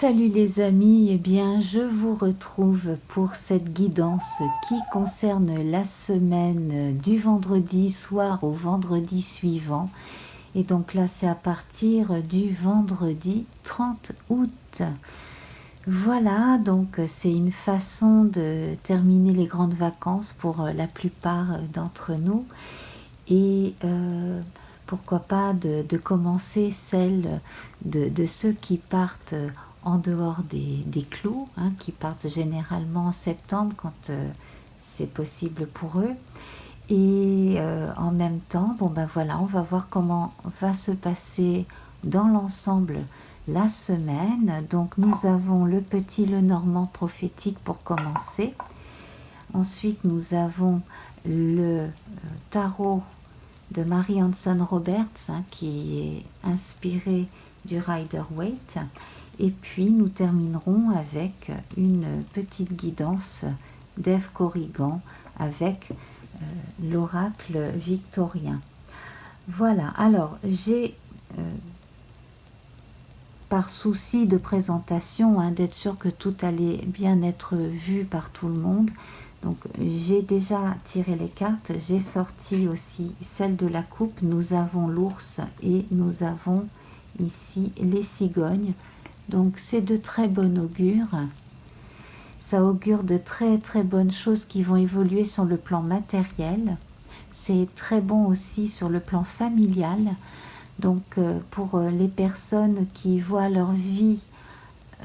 Salut les amis, eh bien je vous retrouve pour cette guidance qui concerne la semaine du vendredi soir au vendredi suivant. Et donc là c'est à partir du vendredi 30 août. Voilà, donc c'est une façon de terminer les grandes vacances pour la plupart d'entre nous. Et pourquoi pas de commencer celle de ceux qui partent en dehors des clous, hein, qui partent généralement en septembre quand c'est possible pour eux. Et en même temps, bon ben voilà, on va voir comment va se passer dans l'ensemble la semaine. Donc nous avons le petit Lenormand prophétique pour commencer. Ensuite nous avons le tarot de Mary Hanson Roberts, hein, qui est inspiré du Rider-Waite. Et puis nous terminerons avec une petite guidance d'Ève Corrigan avec l'oracle victorien. Voilà, alors j'ai, par souci de présentation, hein, d'être sûr que tout allait bien être vu par tout le monde, donc j'ai déjà tiré les cartes, j'ai sorti aussi celle de la coupe, nous avons l'ours et nous avons ici les cigognes. Donc c'est de très bon augure, ça augure de très très bonnes choses qui vont évoluer sur le plan matériel, c'est très bon aussi sur le plan familial, donc pour les personnes qui voient leur vie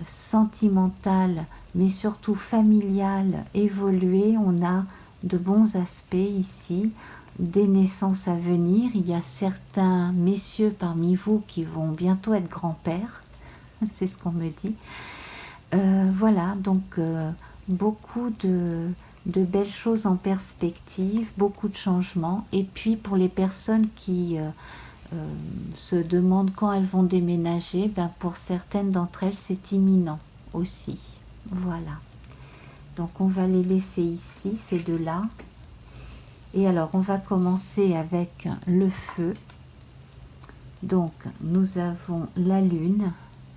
sentimentale mais surtout familiale évoluer, on a de bons aspects ici, des naissances à venir, il y a certains messieurs parmi vous qui vont bientôt être grands-pères, c'est ce qu'on me dit. Voilà, donc beaucoup de belles choses en perspective, beaucoup de changements. Et puis pour les personnes qui se demandent quand elles vont déménager, ben pour certaines d'entre elles, c'est imminent aussi. Voilà. Donc on va les laisser ici, ces deux-là. Et alors on va commencer avec le feu. Donc nous avons la lune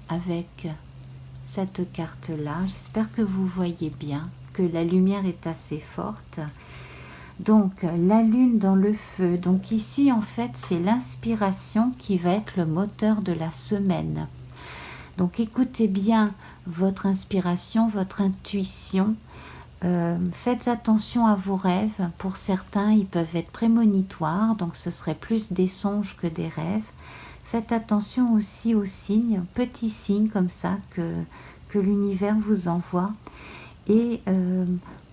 avec cette carte là, j'espère que vous voyez bien, que la lumière est assez forte. Donc la lune dans le feu, donc ici en fait c'est l'inspiration qui va être le moteur de la semaine. Donc écoutez bien votre inspiration, votre intuition, faites attention à vos rêves, pour certains ils peuvent être prémonitoires, donc ce serait plus des songes que des rêves. Faites attention aussi aux signes, petits signes comme ça que l'univers vous envoie. Et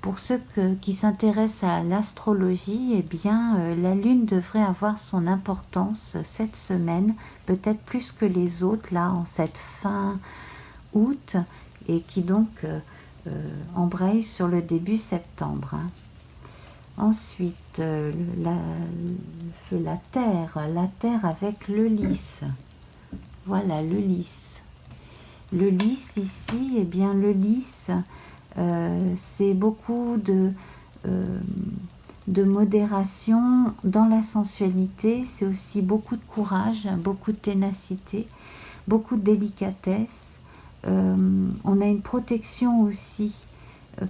pour ceux qui s'intéressent à l'astrologie, eh bien, la lune devrait avoir son importance cette semaine, peut-être plus que les autres, là, en cette fin août, et qui donc embraye sur le début septembre. Hein. Ensuite, la terre avec le lys. Voilà, le lys. Le lys ici, eh bien le lys, c'est beaucoup de modération dans la sensualité, c'est aussi beaucoup de courage, beaucoup de ténacité, beaucoup de délicatesse. On a une protection aussi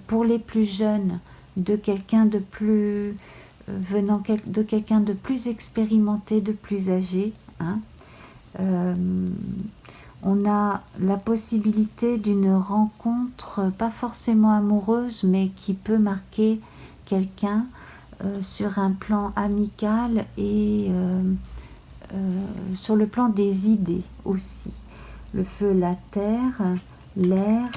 pour les plus jeunes de quelqu'un de plus venant de quelqu'un de plus expérimenté, de plus âgé. Hein. On a la possibilité d'une rencontre, pas forcément amoureuse, mais qui peut marquer quelqu'un sur un plan amical et sur le plan des idées aussi. Le feu, la terre, l'air.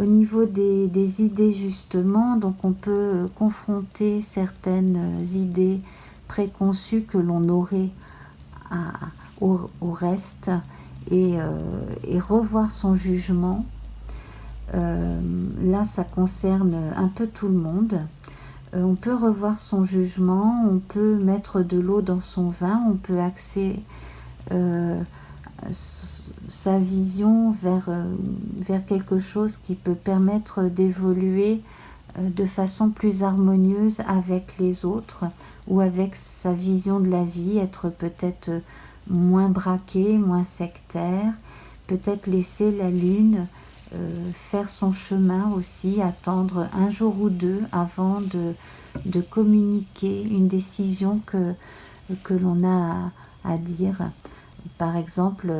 Au niveau des idées justement, donc on peut confronter certaines idées préconçues que l'on aurait au reste et revoir son jugement. Là ça concerne un peu tout le monde. On peut revoir son jugement, on peut mettre de l'eau dans son vin, on peut axer sa vision vers quelque chose qui peut permettre d'évoluer de façon plus harmonieuse avec les autres ou avec sa vision de la vie, être peut-être moins braqué, moins sectaire, peut-être laisser la lune faire son chemin aussi, attendre un jour ou deux avant de communiquer une décision que l'on a à dire. Par exemple,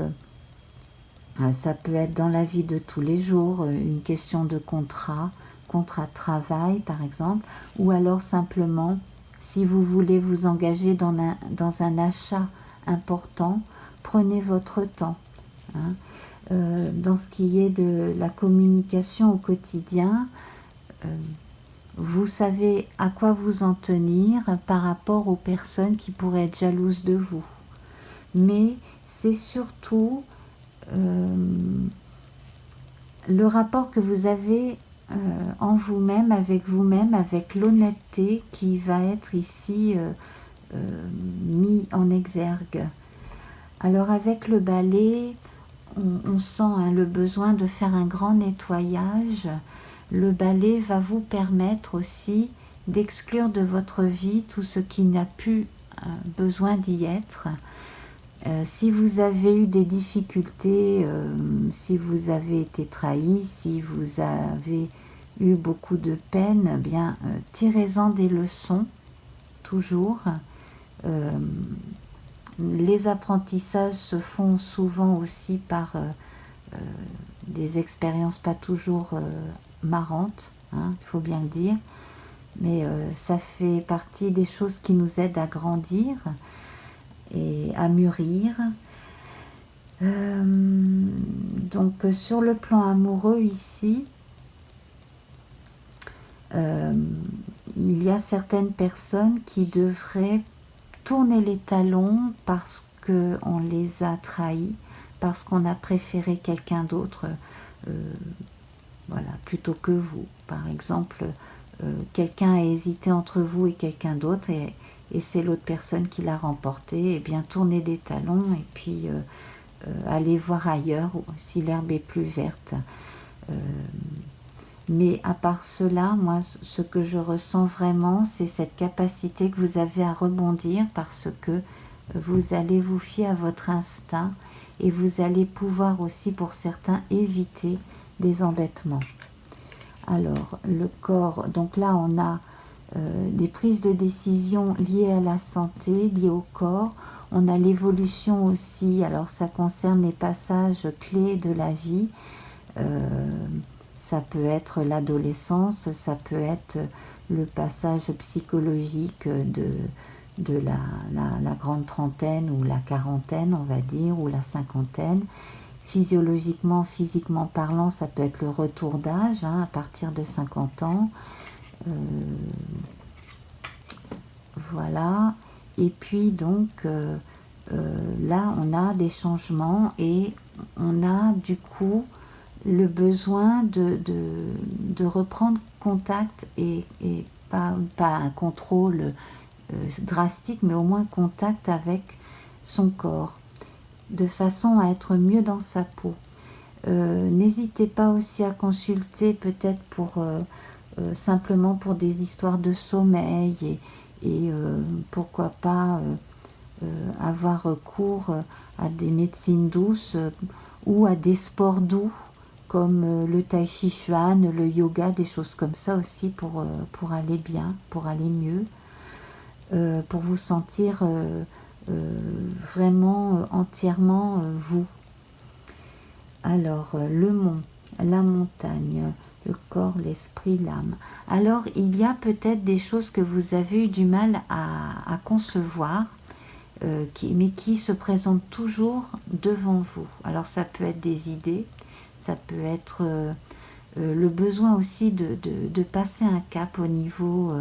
ça peut être dans la vie de tous les jours, une question de contrat de travail par exemple, ou alors simplement si vous voulez vous engager dans un achat important, prenez votre temps. Hein. Dans ce qui est de la communication au quotidien, vous savez à quoi vous en tenir par rapport aux personnes qui pourraient être jalouses de vous. Mais c'est surtout le rapport que vous avez en vous-même, avec l'honnêteté qui va être ici mis en exergue. Alors avec le balai, on sent le besoin de faire un grand nettoyage. Le balai va vous permettre aussi d'exclure de votre vie tout ce qui n'a plus besoin d'y être. Si vous avez eu des difficultés, si vous avez été trahi, si vous avez eu beaucoup de peine, eh bien tirez-en des leçons, toujours. Les apprentissages se font souvent aussi par des expériences pas toujours marrantes, hein, il faut bien le dire, mais ça fait partie des choses qui nous aident à grandir et à mûrir. Donc sur le plan amoureux ici, il y a certaines personnes qui devraient tourner les talons parce qu'on les a trahis, parce qu'on a préféré quelqu'un d'autre voilà, plutôt que vous. Par exemple, quelqu'un a hésité entre vous et quelqu'un d'autre et c'est l'autre personne qui l'a remporté. Eh bien, tournez des talons et puis allez voir ailleurs si l'herbe est plus verte. Mais à part cela, moi, ce que je ressens vraiment, c'est cette capacité que vous avez à rebondir parce que vous allez vous fier à votre instinct et vous allez pouvoir aussi, pour certains, éviter des embêtements. Alors, le corps, donc là, on a des prises de décision liées à la santé, liées au corps. On a l'évolution aussi, alors ça concerne les passages clés de la vie. Ça peut être l'adolescence, ça peut être le passage psychologique de la grande trentaine ou la quarantaine, on va dire, ou la cinquantaine. Physiologiquement, physiquement parlant, ça peut être le retour d'âge, hein, à partir de 50 ans. Voilà. Et puis donc, là, on a des changements et on a du coup le besoin de reprendre contact et pas un contrôle drastique, mais au moins contact avec son corps, de façon à être mieux dans sa peau. N'hésitez pas aussi à consulter peut-être pour simplement pour des histoires de sommeil et pourquoi pas avoir recours à des médecines douces ou à des sports doux comme le tai chi chuan, le yoga, des choses comme ça aussi pour aller bien, pour aller mieux, pour vous sentir vraiment entièrement vous. Alors, le mont, la montagne, le corps, l'esprit, l'âme. Alors, il y a peut-être des choses que vous avez eu du mal à concevoir, mais qui se présentent toujours devant vous. Alors, ça peut être des idées, ça peut être le besoin aussi de passer un cap au niveau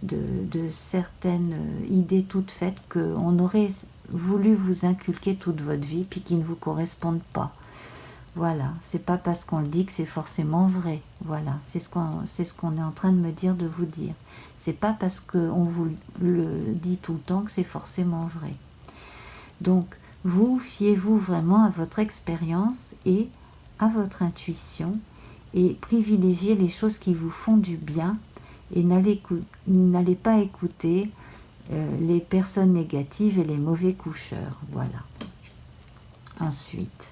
de certaines idées toutes faites qu'on aurait voulu vous inculquer toute votre vie, puis qui ne vous correspondent pas. Voilà, c'est pas parce qu'on le dit que c'est forcément vrai. Voilà, c'est ce qu'on est en train de me dire, de vous dire. C'est pas parce qu'on vous le dit tout le temps que c'est forcément vrai. Donc, vous fiez-vous vraiment à votre expérience et à votre intuition et privilégiez les choses qui vous font du bien et n'allez pas écouter les personnes négatives et les mauvais coucheurs. Voilà. Ensuite,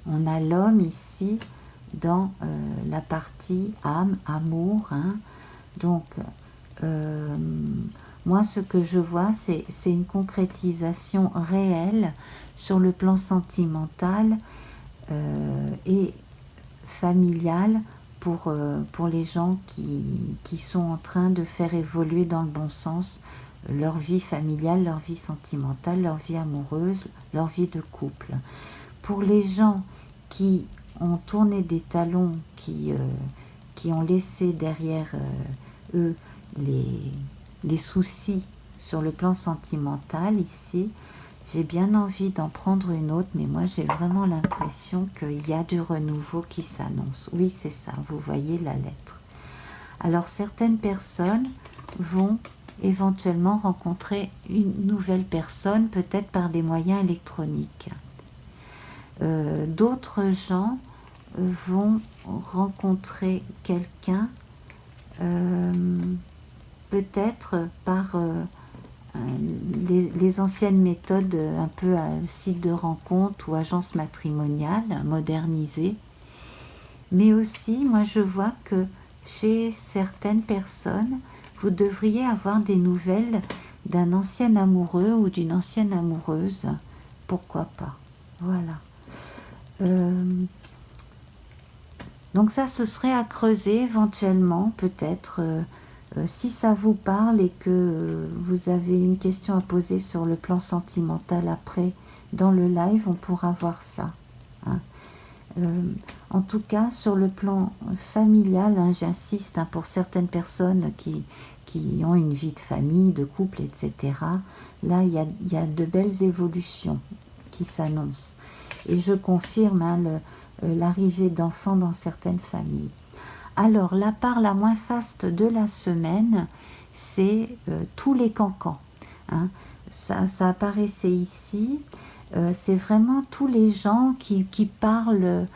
on a l'homme ici, dans la partie âme, amour. Hein. Donc, moi, ce que je vois, c'est une concrétisation réelle sur le plan sentimental et familial pour les gens qui sont en train de faire évoluer dans le bon sens leur vie familiale, leur vie sentimentale, leur vie amoureuse, leur vie de couple. Pour les gens qui ont tourné des talons, qui ont laissé derrière eux les soucis sur le plan sentimental ici, j'ai bien envie d'en prendre une autre, mais moi j'ai vraiment l'impression qu'il y a du renouveau qui s'annonce. Oui, c'est ça, vous voyez la lettre. Alors certaines personnes vont éventuellement rencontrer une nouvelle personne, peut-être par des moyens électroniques. D'autres gens vont rencontrer quelqu'un peut-être par les anciennes méthodes un peu à site de rencontre ou agence matrimoniale modernisée. Mais aussi, moi je vois que chez certaines personnes, vous devriez avoir des nouvelles d'un ancien amoureux ou d'une ancienne amoureuse. Pourquoi pas? Voilà. Donc ça, ce serait à creuser éventuellement, peut-être, si ça vous parle et que vous avez une question à poser sur le plan sentimental après, dans le live, on pourra voir ça. Hein. En tout cas, sur le plan familial, hein, j'insiste, hein, pour certaines personnes qui ont une vie de famille, de couple, etc., là, il y a de belles évolutions qui s'annoncent. Et je confirme hein, l'arrivée d'enfants dans certaines familles. Alors, la part la moins faste de la semaine, c'est tous les cancans. Hein. Ça apparaissait ici. C'est vraiment tous les gens qui parlent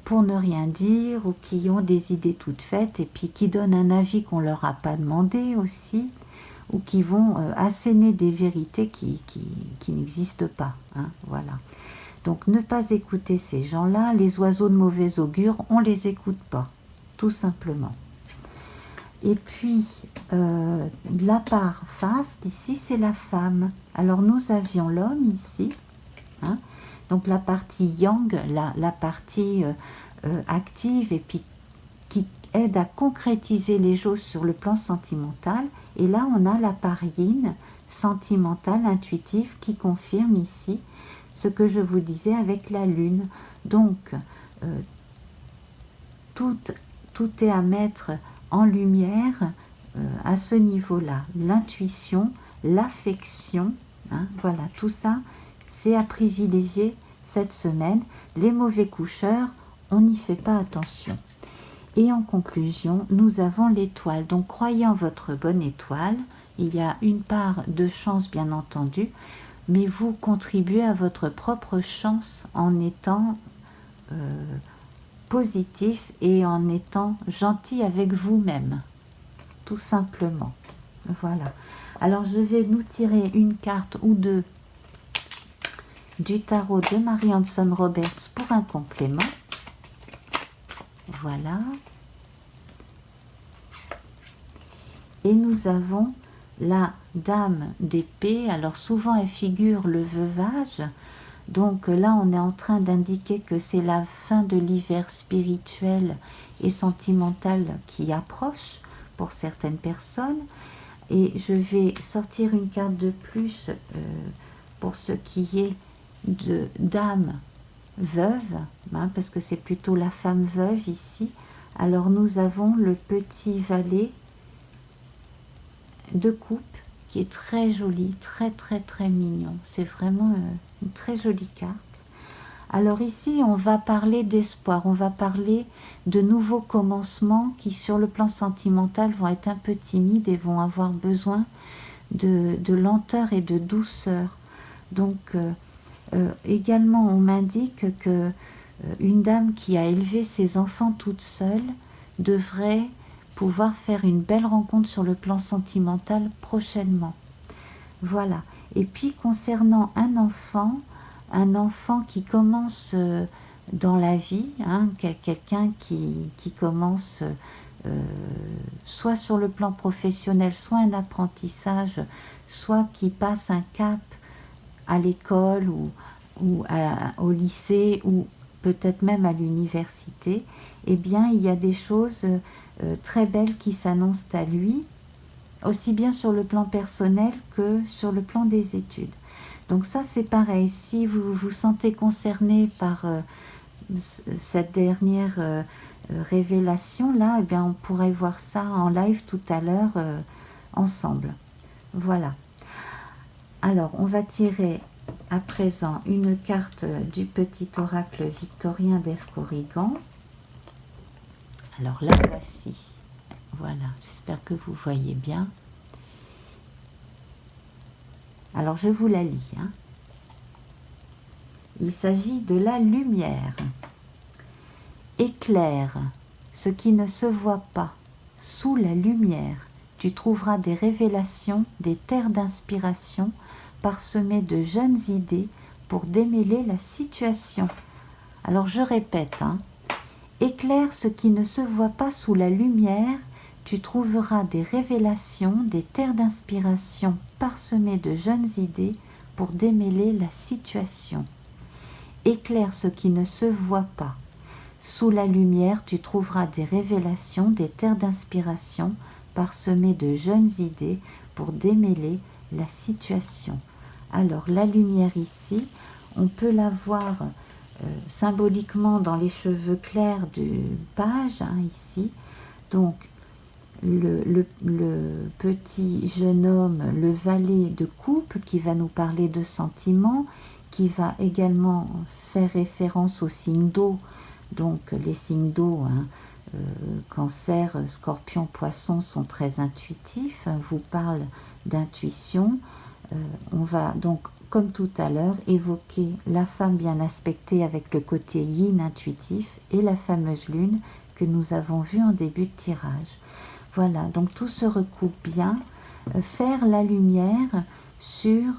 pour ne rien dire ou qui ont des idées toutes faites et puis qui donnent un avis qu'on ne leur a pas demandé aussi, ou qui vont asséner des vérités qui n'existent pas. Hein. Voilà. Donc ne pas écouter ces gens-là, les oiseaux de mauvais augure, on ne les écoute pas, tout simplement. Et puis, la part faste, ici, c'est la femme. Alors nous avions l'homme ici, hein, donc la partie yang, la partie active et puis qui aide à concrétiser les choses sur le plan sentimental. Et là, on a la part yin, sentimentale, intuitive, qui confirme ici ce que je vous disais avec la lune. Donc, tout est à mettre en lumière à ce niveau-là. L'intuition, l'affection, hein, voilà, tout ça, c'est à privilégier cette semaine. Les mauvais coucheurs, on n'y fait pas attention. Et en conclusion, nous avons l'étoile. Donc, croyez en votre bonne étoile. Il y a une part de chance, bien entendu, mais vous contribuez à votre propre chance en étant positif et en étant gentil avec vous-même, tout simplement. Voilà. Alors, je vais nous tirer une carte ou deux du tarot de Mary Hanson Roberts pour un complément. Voilà. Et nous avons la dame d'épée. Alors souvent elle figure le veuvage. Donc là on est en train d'indiquer que c'est la fin de l'hiver spirituel et sentimental qui approche pour certaines personnes. Et je vais sortir une carte de plus pour ce qui est de dame veuve, hein, parce que c'est plutôt la femme veuve ici. Alors nous avons le petit valet de coupe qui est très joli, très mignon. C'est vraiment une très jolie carte. Alors ici on va parler d'espoir, on va parler de nouveaux commencements qui sur le plan sentimental vont être un peu timides et vont avoir besoin de lenteur et de douceur. Donc également on m'indique que une dame qui a élevé ses enfants toute seule devrait pouvoir faire une belle rencontre sur le plan sentimental prochainement. Voilà. Et puis concernant un enfant qui commence dans la vie, hein, quelqu'un qui commence soit sur le plan professionnel, soit un apprentissage, soit qui passe un cap à l'école ou au lycée ou peut-être même à l'université, eh bien il y a des choses très belles qui s'annoncent à lui, aussi bien sur le plan personnel que sur le plan des études. Donc ça c'est pareil, si vous vous sentez concerné par cette dernière révélation là, eh bien on pourrait voir ça en live tout à l'heure ensemble. Voilà. Alors on va tirer à présent une carte du petit oracle victorien d'Ève Corrigan. Alors la voici. Voilà, j'espère que vous voyez bien. Alors je vous la lis, hein. Il s'agit de la lumière. Éclaire ce qui ne se voit pas. Sous la lumière, tu trouveras des révélations, des terres d'inspiration parsemées de jeunes idées pour démêler la situation. Alors je répète, hein. Éclaire ce qui ne se voit pas sous la lumière, tu trouveras des révélations, des terres d'inspiration parsemées de jeunes idées pour démêler la situation. Éclaire ce qui ne se voit pas. Sous la lumière, tu trouveras des révélations, des terres d'inspiration parsemées de jeunes idées pour démêler la situation. Alors la lumière ici, on peut la voir symboliquement dans les cheveux clairs du page, hein, ici. Donc le petit jeune homme, le valet de coupe, qui va nous parler de sentiments, qui va également faire référence aux signes d'eau. Donc les signes d'eau, hein, Cancer, Scorpion, Poisson sont très intuitifs, vous parlent d'intuition. On va donc, comme tout à l'heure, évoquer la femme bien aspectée avec le côté yin intuitif et la fameuse lune que nous avons vue en début de tirage. Voilà, donc tout se recoupe bien. Faire la lumière sur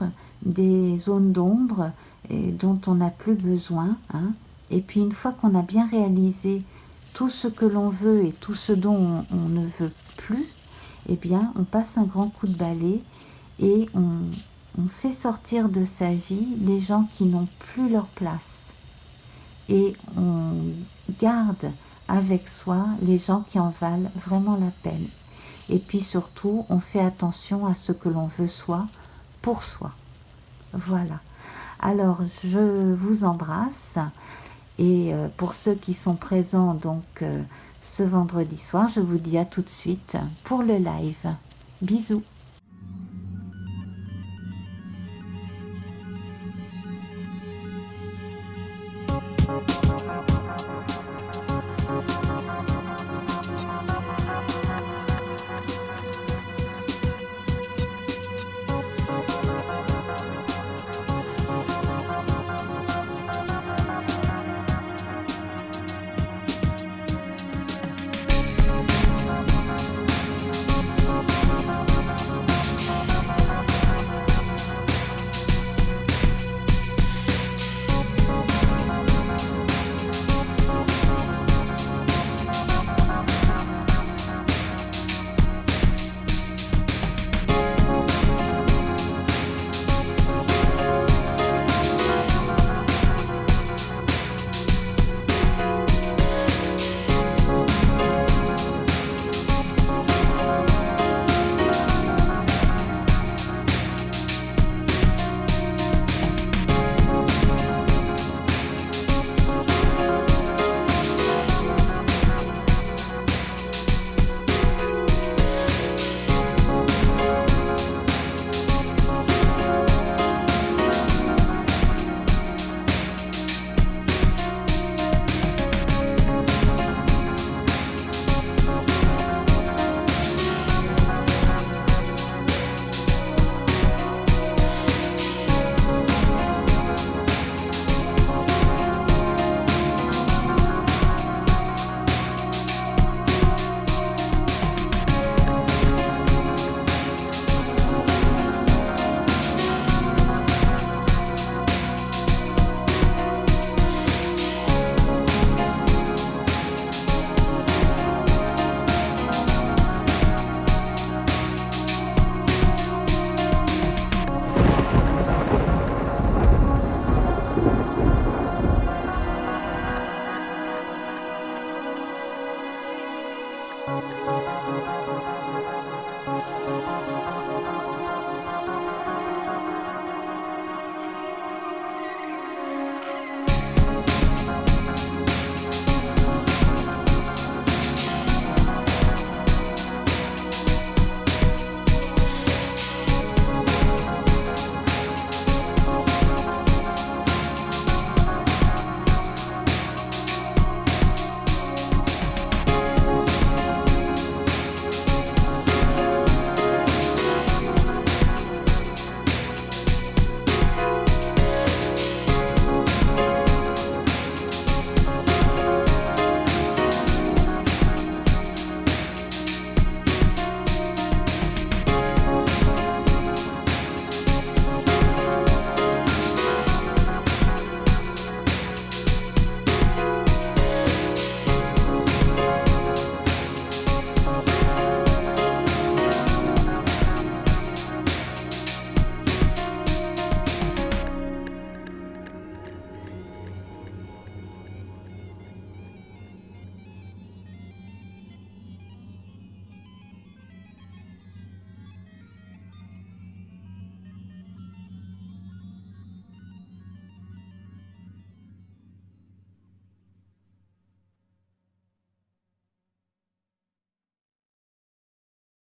des zones d'ombre dont on n'a plus besoin, hein. Et puis une fois qu'on a bien réalisé tout ce que l'on veut et tout ce dont on ne veut plus, eh bien on passe un grand coup de balai et on fait sortir de sa vie les gens qui n'ont plus leur place. Et on garde avec soi les gens qui en valent vraiment la peine. Et puis surtout, on fait attention à ce que l'on veut soi pour soi. Voilà. Alors, je vous embrasse. Et pour ceux qui sont présents donc ce vendredi soir, je vous dis à tout de suite pour le live. Bisous.